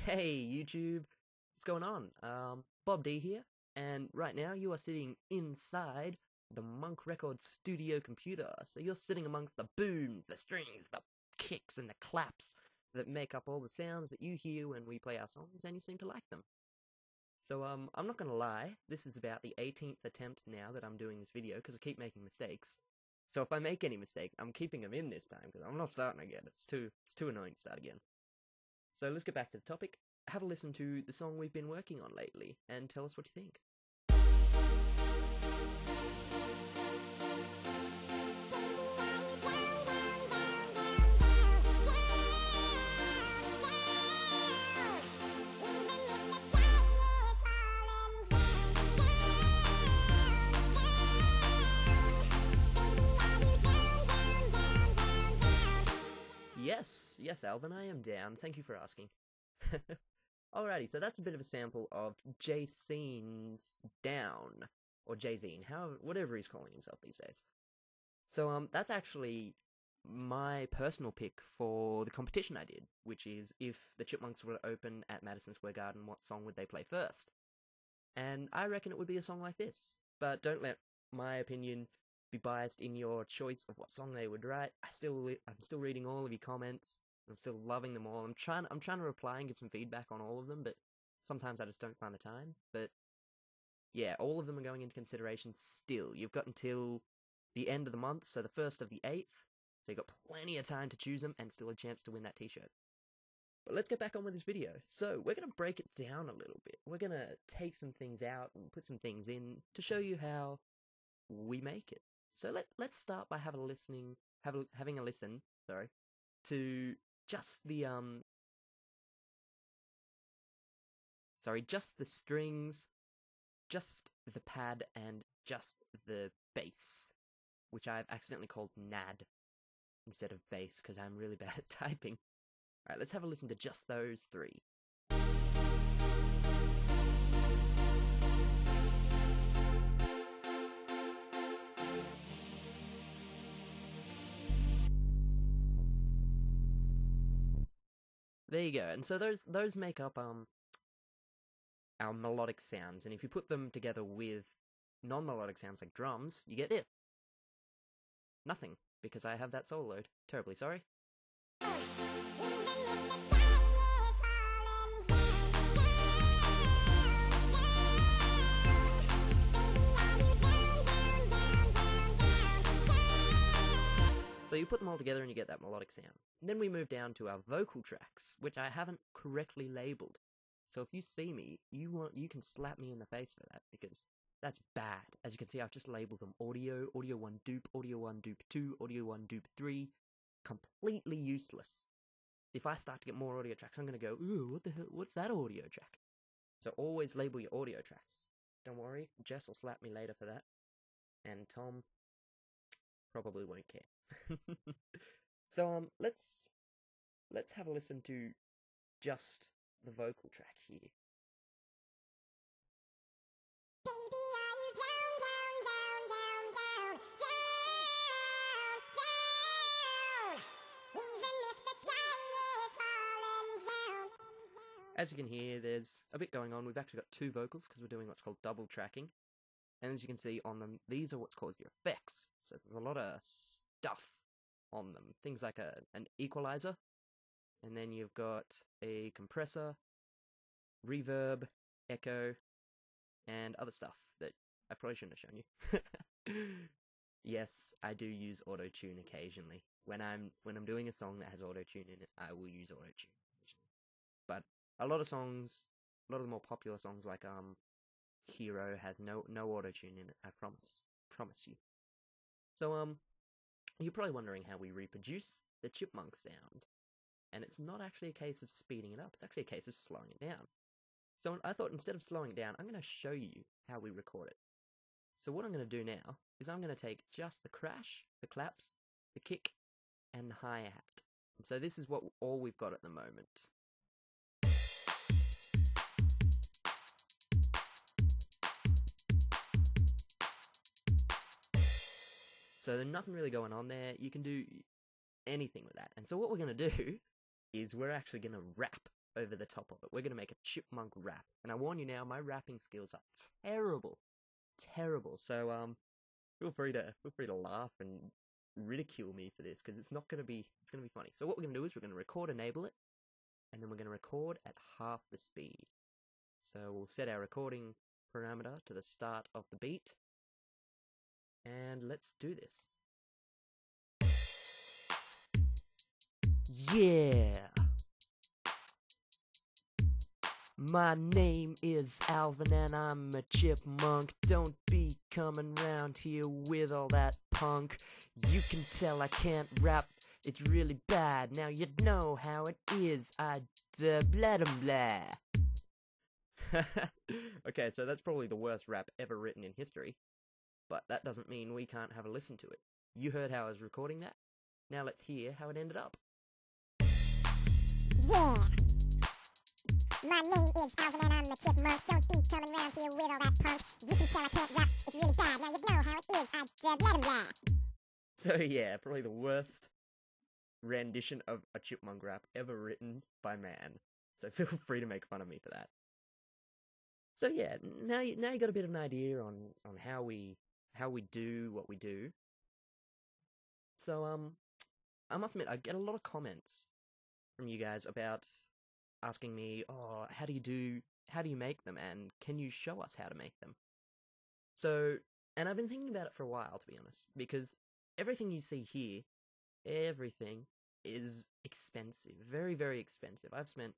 Hey YouTube, what's going on? Bob D here, and right now you are sitting inside the Munk Records studio computer. So you're sitting amongst the booms, the strings, the kicks, and the claps that make up all the sounds that you hear when we play our songs, and you seem to like them. So I'm not gonna lie, this is about the 18th attempt now that I'm doing this video because I keep making mistakes. So if I make any mistakes, I'm keeping them in this time because I'm not starting again. It's too annoying to start again. So let's get back to the topic. Have a listen to the song we've been working on lately, and tell us what you think. Yes, Alvin, I am down. Thank you for asking. Alrighty, so that's a bit of a sample of Jaycene's Down, or Jay-Zine, whatever he's calling himself these days. So that's actually my personal pick for the competition I did, which is if the Chipmunks were to open at Madison Square Garden, what song would they play first? And I reckon it would be a song like this, but don't let my opinion be biased in your choice of what song they would write. I'm still reading all of your comments. I'm still loving them all. I'm trying to reply and give some feedback on all of them, but sometimes I just don't find the time. But yeah, all of them are going into consideration still. You've got until the end of the month, so the 1st of the 8th. So you've got plenty of time to choose them and still a chance to win that t-shirt. But let's get back on with this video. So we're going to break it down a little bit. We're going to take some things out and put some things in to show you how we make it. So let's start by having a listen, to just the just the strings, just the pad, and just the bass, which I've accidentally called NAD instead of bass because I'm really bad at typing. Alright, let's have a listen to just those three. There you go, and so those make up our melodic sounds, and if you put them together with non-melodic sounds like drums, you get this. Nothing, because I have that soloed. Terribly sorry. So you put them all together and you get that melodic sound. And then we move down to our vocal tracks, which I haven't correctly labeled. So if you see me, you can slap me in the face for that, because that's bad. As you can see, I've just labeled them audio, audio 1 dupe, audio 1 dupe 2, audio 1 dupe 3. Completely useless. If I start to get more audio tracks, I'm going to go, ooh, what the hell, what's that audio track? So always label your audio tracks. Don't worry, Jess will slap me later for that. And Tom probably won't care. So let's have a listen to just the vocal track here. Baby, are you down, down, down, down, down, down, down, even if the sky is falling down. As you can hear, there's a bit going on. We've actually got two vocals because we're doing what's called double tracking. And as you can see on them, these are what's called your effects. So there's a lot of stuff on them. Things like an equalizer, and then you've got a compressor, reverb, echo, and other stuff that I probably shouldn't have shown you. Yes, I do use auto-tune occasionally. When I'm doing a song that has auto-tune in it, I will use auto-tune occasionally. But a lot of the more popular songs like Hero has no auto-tune in it, I promise you. So you're probably wondering how we reproduce the Chipmunk sound, and it's not actually a case of speeding it up, it's actually a case of slowing it down. So I thought instead of slowing it down, I'm going to show you how we record it. So what I'm going to do now is I'm going to take just the crash, the claps, the kick, and the hi-hat. And so this is all we've got at the moment. So there's nothing really going on there. You can do anything with that. And so what we're going to do is we're actually going to rap over the top of it. We're going to make a chipmunk rap. And I warn you now, my rapping skills are terrible. Terrible. So, feel free to laugh and ridicule me for this, because it's going to be funny. So what we're going to do is we're going to record enable it, and then we're going to record at half the speed. So we'll set our recording parameter to the start of the beat, and let's do this. Yeah! My name is Alvin and I'm a chipmunk. Don't be coming round here with all that punk. You can tell I can't rap, it's really bad. Now you know how it is, I blah blah. Okay, so that's probably the worst rap ever written in history. But that doesn't mean we can't have a listen to it. You heard how I was recording that? Now let's hear how it ended up. Yeah! My name is Alvin and I'm a chipmunk. Don't be coming around here with all that punk. You can tell I can't rap, it's really bad. Now you know how it is, I blah blah. So yeah, probably the worst rendition of a chipmunk rap ever written by man. So feel free to make fun of me for that. So yeah, now you got a bit of an idea on how we do what we do. So I must admit, I get a lot of comments from you guys about asking me, oh, how do you make them, and can you show us how to make them? So, and I've been thinking about it for a while, to be honest, because everything you see here, everything is expensive, very, very expensive. I've spent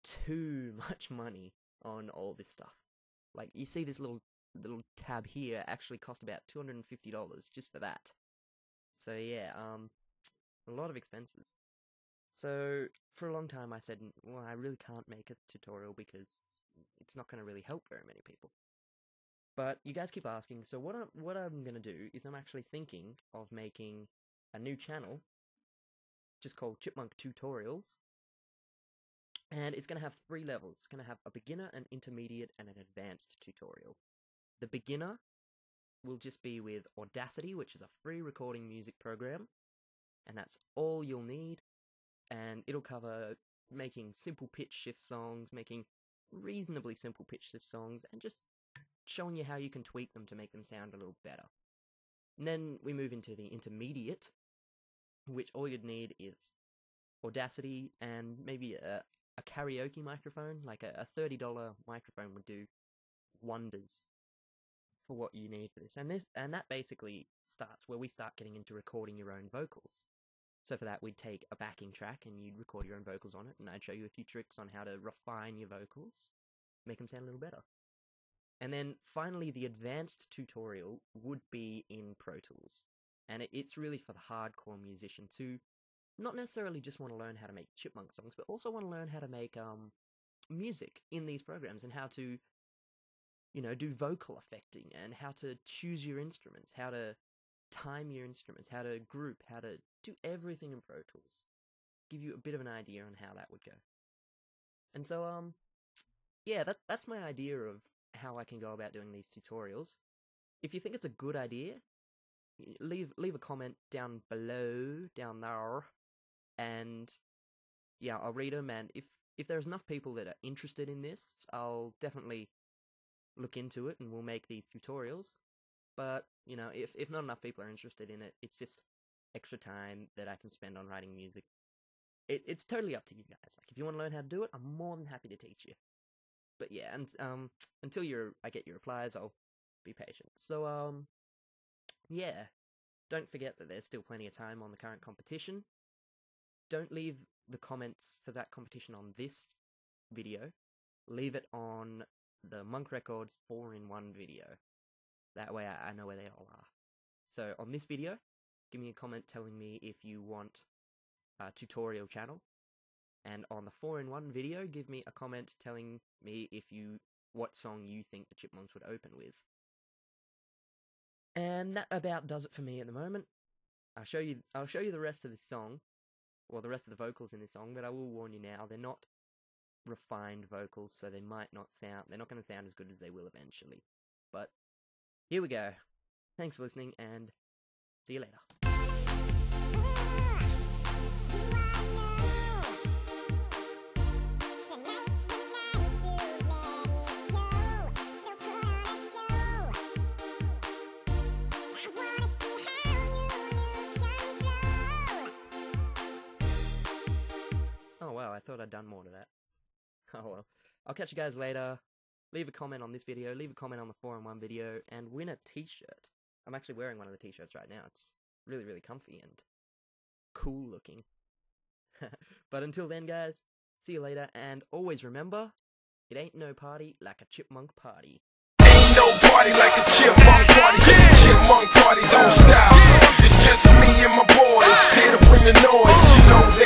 too much money on all this stuff. Like, you see this little tab here actually cost about $250 just for that. So yeah, a lot of expenses. So, for a long time I said, well, I really can't make a tutorial because it's not going to really help very many people. But you guys keep asking, so what I'm going to do is I'm actually thinking of making a new channel just called Chipmunk Tutorials. And it's going to have 3 levels. It's going to have a beginner, an intermediate, and an advanced tutorial. The beginner will just be with Audacity, which is a free recording music program. And that's all you'll need. And it'll cover making simple pitch shift songs, making reasonably simple pitch shift songs, and just showing you how you can tweak them to make them sound a little better. And then we move into the intermediate, which all you'd need is Audacity and maybe a karaoke microphone. Like a $30 microphone would do wonders for what you need for this. And that basically starts where we start getting into recording your own vocals. So for that, we'd take a backing track and you'd record your own vocals on it, and I'd show you a few tricks on how to refine your vocals, make them sound a little better. And then finally, the advanced tutorial would be in Pro Tools. And it's really for the hardcore musician who not necessarily just want to learn how to make chipmunk songs, but also want to learn how to make music in these programs, and how to, do vocal affecting, and how to choose your instruments, how to time your instruments, how to group, how to do everything in Pro Tools. Give you a bit of an idea on how that would go. And so, yeah, that's my idea of how I can go about doing these tutorials. If you think it's a good idea, leave a comment down below, down there, and yeah, I'll read them, and if there's enough people that are interested in this, I'll definitely look into it and we'll make these tutorials. But, if not enough people are interested in it, it's just extra time that I can spend on writing music. It's totally up to you guys. Like, if you want to learn how to do it, I'm more than happy to teach you. But yeah, and until I get your replies, I'll be patient. So, yeah, don't forget that there's still plenty of time on the current competition. Don't leave the comments for that competition on this video. Leave it on the Munk Records 4-in-1 video. That way I know where they all are. So on this video, give me a comment telling me if you want a tutorial channel. And on the 4-in-1 video, give me a comment telling me what song you think the Chipmunks would open with. And that about does it for me at the moment. I'll show you the rest of this song, or the rest of the vocals in this song, but I will warn you now, they're not refined vocals, so they're not going to sound as good as they will eventually. But here we go. Thanks for listening, and see you later. thought I'd done more to that. Oh well. I'll catch you guys later. Leave a comment on this video, leave a comment on the 4-in-1 video, and win a t-shirt. I'm actually wearing one of the t-shirts right now. It's really, really comfy and cool looking. But until then, guys, see you later, and always remember, it ain't no party like a chipmunk party. Ain't no party like a chipmunk party, 'cause a chipmunk party don't stop. It's just me and my boys, here to bring the noise, you know that.